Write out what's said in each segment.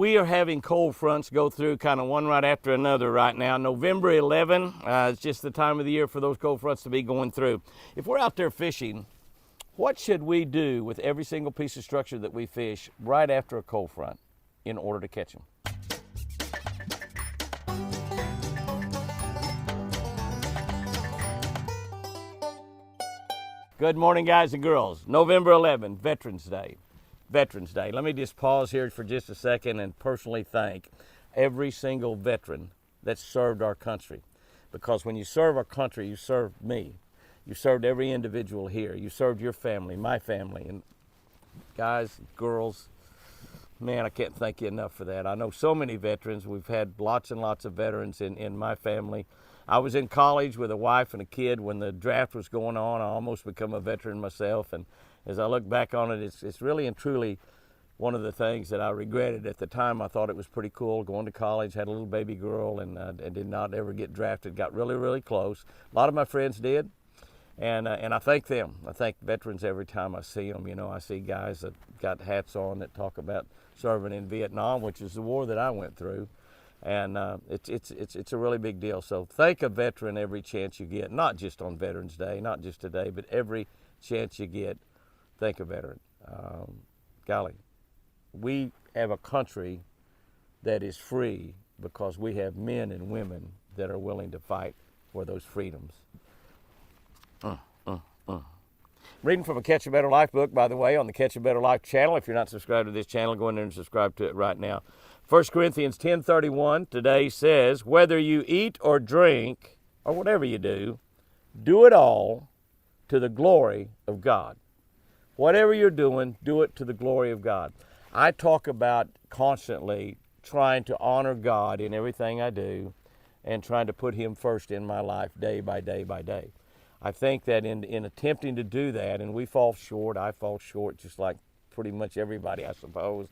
We are having cold fronts go through kind of one right after another right now. November 11, it's just the time of the year for those cold fronts to be going through. If we're out there fishing, what should we do with every single piece of structure that we fish right after a cold front in order to catch them? Good morning, guys and girls. November 11, Veterans Day. Veterans Day. Let me just pause here for just a second and personally thank every single veteran that served our country. Because when you serve our country, you served me. You served every individual here. You served your family, my family. And guys, girls, man, I can't thank you enough for that. I know so many veterans. We've had lots and lots of veterans in my family. I was in college with a wife and a kid when the draft was going on. I almost became a veteran myself. And as I look back on it, it's really and truly one of the things that I regretted. At the time, I thought it was pretty cool going to college, had a little baby girl, and did not ever get drafted. Got really, really close. A lot of my friends did, and I thank them. I thank veterans every time I see them. You know, I see guys that got hats on that talk about serving in Vietnam, which is the war that I went through, and it's a really big deal. So thank a veteran every chance you get, not just on Veterans Day, not just today, but every chance you get. Thank a veteran. Golly, we have a country that is free because we have men and women that are willing to fight for those freedoms. Reading from a Catch a Better Life book, by the way, on the Catch a Better Life channel. If you're not subscribed to this channel, go in there and subscribe to it right now. 1 Corinthians 10:31 today says, whether you eat or drink or whatever you do it all to the glory of God. Whatever you're doing, do it to the glory of God. I talk about constantly trying to honor God in everything I do and trying to put Him first in my life day by day by day. I think that in attempting to do that, and we fall short, I fall short just like pretty much everybody, I suppose,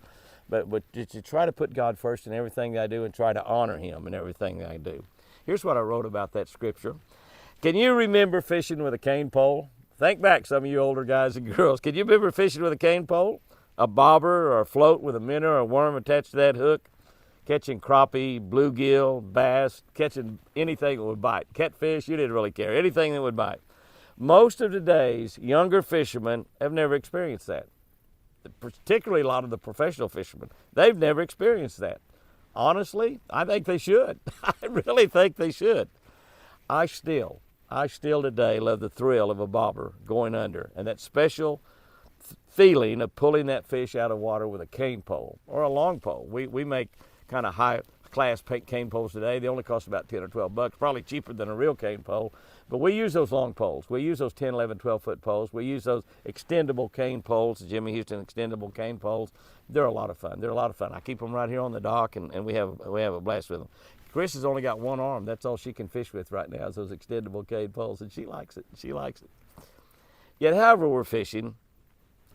but to try to put God first in everything that I do and try to honor Him in everything that I do. Here's what I wrote about that scripture. Can you remember fishing with a cane pole? Think back, some of you older guys and girls. Can you remember fishing with a cane pole? A bobber or a float with a minnow or a worm attached to that hook? Catching crappie, bluegill, bass, catching anything that would bite. Catfish, you didn't really care. Anything that would bite. Most of today's younger fishermen have never experienced that. Particularly a lot of the professional fishermen. They've never experienced that. Honestly, I think they should. I really think they should. I still today love the thrill of a bobber going under and that special feeling of pulling that fish out of water with a cane pole or a long pole. We make kind of high class cane poles today. They only cost about 10 or 12 bucks, probably cheaper than a real cane pole. But we use those long poles. We use those 10, 11, 12-foot poles. We use those extendable cane poles, the Jimmy Houston extendable cane poles. They're a lot of fun. They're a lot of fun. I keep them right here on the dock, and we have a blast with them. Chris has only got one arm. That's all she can fish with right now is those extendable cane poles, and she likes it. She likes it. Yet, however we're fishing,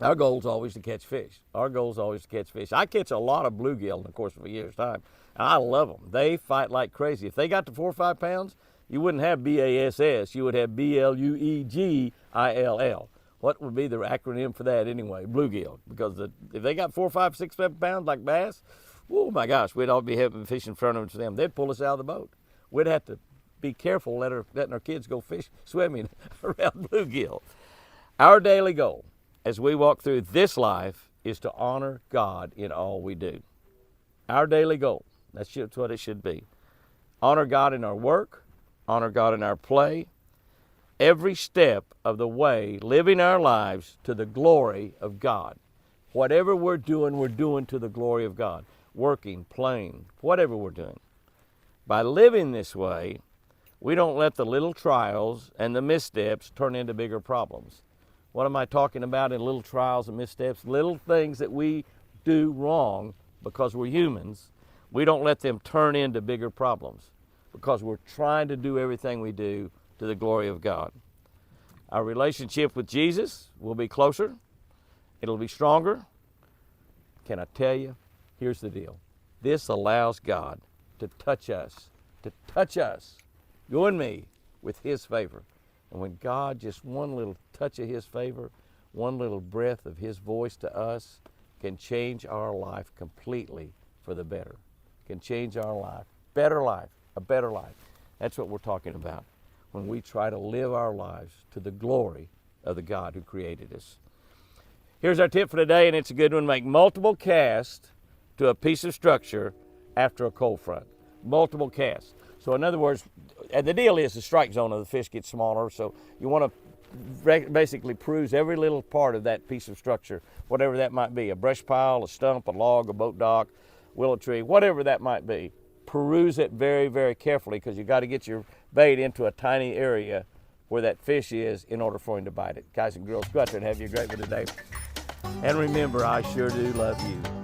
our goal is always to catch fish. Our goal is always to catch fish. I catch a lot of bluegill in the course of a year's time, and I love them. They fight like crazy. If they got to 4 or 5 pounds, you wouldn't have BASS. You would have BLUEGILL. What would be the acronym for that anyway? Bluegill. Because if they got 4, 5, 6, 7 pounds like bass, oh my gosh, we'd all be having fish in front of them. They'd pull us out of the boat. We'd have to be careful letting our kids go swimming around bluegill. Our daily goal as we walk through this life is to honor God in all we do. Our daily goal, that's what it should be. Honor God in our work, honor God in our play, every step of the way, living our lives to the glory of God. Whatever we're doing to the glory of God. Working, playing, whatever we're doing. By living this way, we don't let the little trials and the missteps turn into bigger problems. What am I talking about in little trials and missteps? Little things that we do wrong because we're humans. We don't let them turn into bigger problems because we're trying to do everything we do to the glory of God. Our relationship with Jesus will be closer. It'll be stronger. Can I tell you? Here's the deal. This allows God to touch us, you and me, with His favor. And when God, just one little touch of His favor, one little breath of His voice to us can change our life completely for the better. Can change our life. Better life, a better life. That's what we're talking about when we try to live our lives to the glory of the God who created us. Here's our tip for today, and it's a good one. Make multiple casts to a piece of structure after a cold front. Multiple casts. So in other words, and the deal is the strike zone of the fish gets smaller, so you want to basically peruse every little part of that piece of structure, whatever that might be, a brush pile, a stump, a log, a boat dock, willow tree, whatever that might be. Peruse it very, very carefully, because you got to get your bait into a tiny area where that fish is in order for him to bite it. Guys and girls, go out there and have you a great one today. And remember, I sure do love you.